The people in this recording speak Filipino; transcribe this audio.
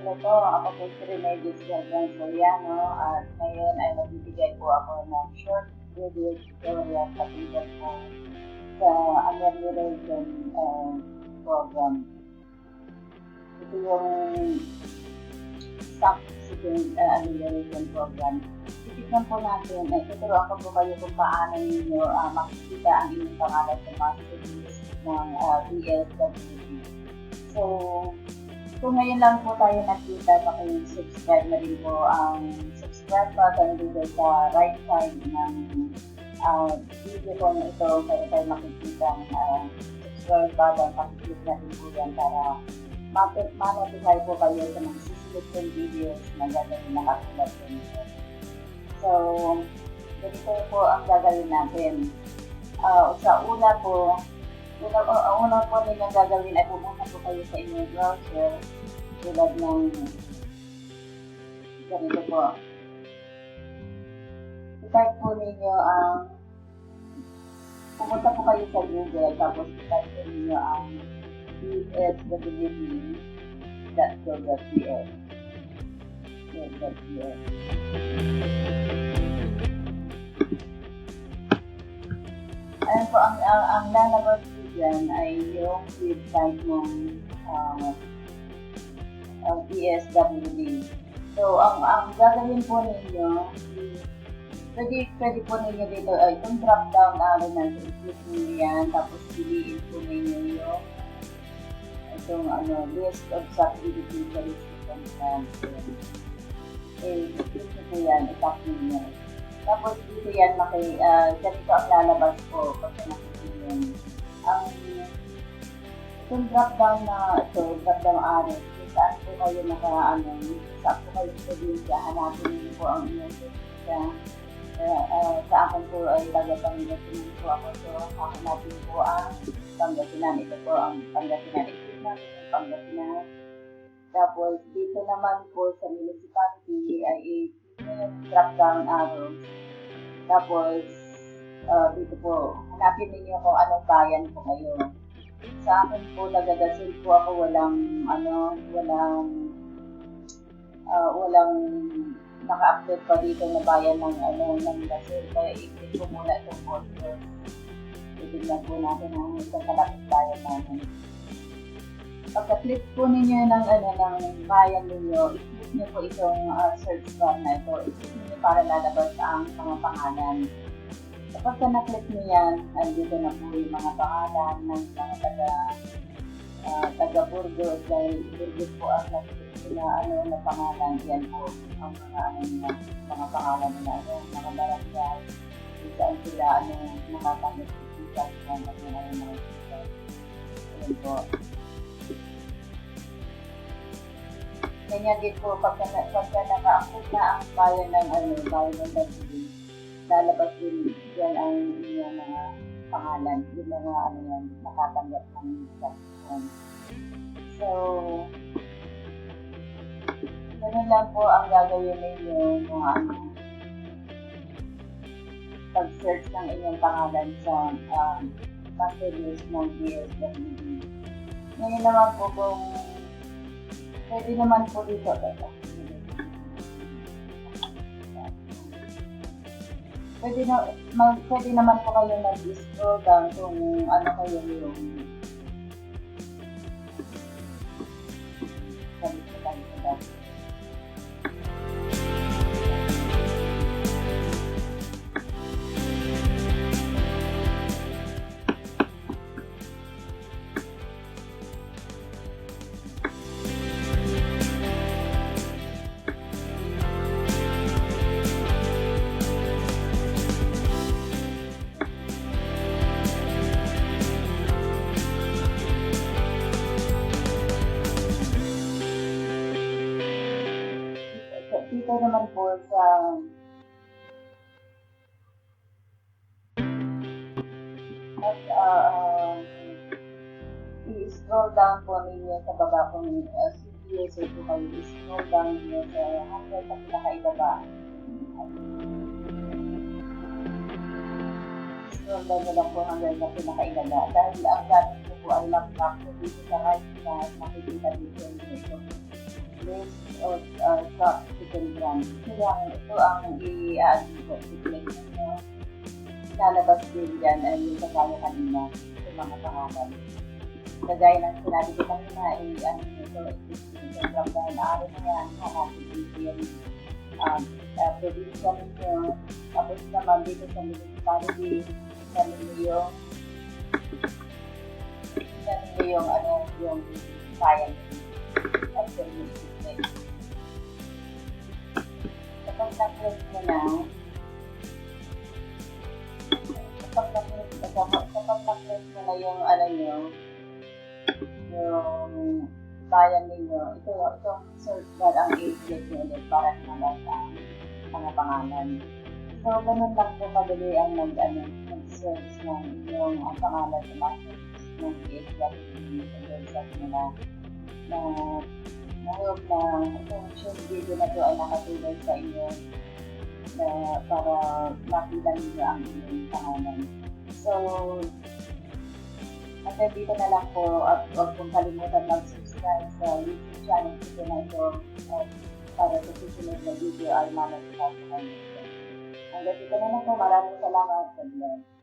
ano po, ako po si Remedios Galvan Soriano at ngayon ay magbibigay po ako ng short video tutorial patungkol po sa amelioration program. Ito yung stock seeking amelioration program. Titignan po natin, tuturuan ko po kayo kung paano ninyo makikita ang inyong pangalan sa master list ng ESWD. So, kung ngayon lang po tayo nakita, subscribe na rin po ang subscribe button dito sa right side ng video ko na ito. Kaya tayo makikita ang subscribe button, pakiclick na rin po yan para ma-notify po kayo sa mga susunod kong videos na gagawin na katulad po nito. So, ganito po ang gagawin natin. Sa una po ninyong gagawin ay pupunta po kayo sa inyong browser tulad ng ganito po. I-type po ninyo pupunta po kayo sa Google tapos i-type po ninyo ang eswd.gov.ph. Ayan po, ang lalabas po dyan ay yung website ng ESWD. So, ang gagawin po ninyo, pwede po ninyo dito, itong drop down arrow na i-click ninyo yan, tapos piliin po ninyo yung itong list of subdivision solicitations transfer. I-click nyo po yan, i-tap ninyo. Tapos dito yan, ganito ang lalabas po pagka nakikita yan. Itong drop down arrow, kung saan po kayo saan po kayo probinsya, hanapin niyo po ang inyong probinsya. Sa akin po ay taga-Pangasinan po ako, so hahanapin po ang Pangasinan. Ito po ang Pangasinan. I-click namin yung Pangasinan. Tapos dito naman po sa municipality ay i-click nyo yung drop down arrow. Tapos dito po, hanapin ninyo kung anong bayan po kayo. Sa akin po, nagagasin po ako, walang naka-update pa dito na bayan ng Gasol. Kaya i-click ko muna itong poster. Titignan po natin ang isang kalapit bayan namin. Pagka-click po ninyo ng bayan ninyo, i-click nyo po itong search bar na ito. I-click nyo para lalabas ang mga pangalan. Kapag na-click nyo yan, andito na po yung mga pangalan ng mga taga Burgos. Dahil Burgos po ang na pangalan. Yan po ang mga pangalan nila. Mga barangay. Saan sila nakapag-isip ng mga isip. Yan po. Ganyan din po, pagka naka-upload na ang bayan ng Dasili, lalabas din yan ang inyong mga pangalan, yung mga nakatanggap ng subscription. So, ganun lang po ang gagawin ninyo pag-search ng inyong pangalan sa master list ng ESWD. Ngayon naman po kung pwede naman po dito. Pwede naman po kayo mag-scroll down kung ano kayo yung dito naman po sa i-scroll down po ninyo sa baba kung CPS po kayo, i-scroll down ninyo sa hanggang sa pinakaibaba. Scroll down nyo lang po hanggang sa pinakaibaba. Dahil ang gamit ko po ay laptop, so dito sa right side, makikita dito nyo ito. List piece of chopped chicken breast. Ito ang i-click nyo. Lalabas din dyan ay yung kagaya kanina sa mga pangalan. Kagaya ng sinabi ko kanina, ito, sobrang dahil araw na yan, hanapin dito yung probinsya ninyo. Tapos naman dito sa municipality, yung bayan at yung system. Kapag na-click mo na, yung yung bayan ninyo, itong search bar ang i-click nyo ulit para naman ang mga pangalan. So, ganun lang po kadali ang mag-search ng inyong pangalan sa message ng PHWD sa website nila na ngayon na itong short video na ito ay nakatulong sa inyo na para makita ninyo ang inyong pangalan. So, hanggang dito na lang po at huwag pong kalimutan mag-subscribe sa YouTube channel ko na ito para sa susunod na video ay mamasikat sa kanyo. Hanggang dito na lang po. Maraming salamat. God bless.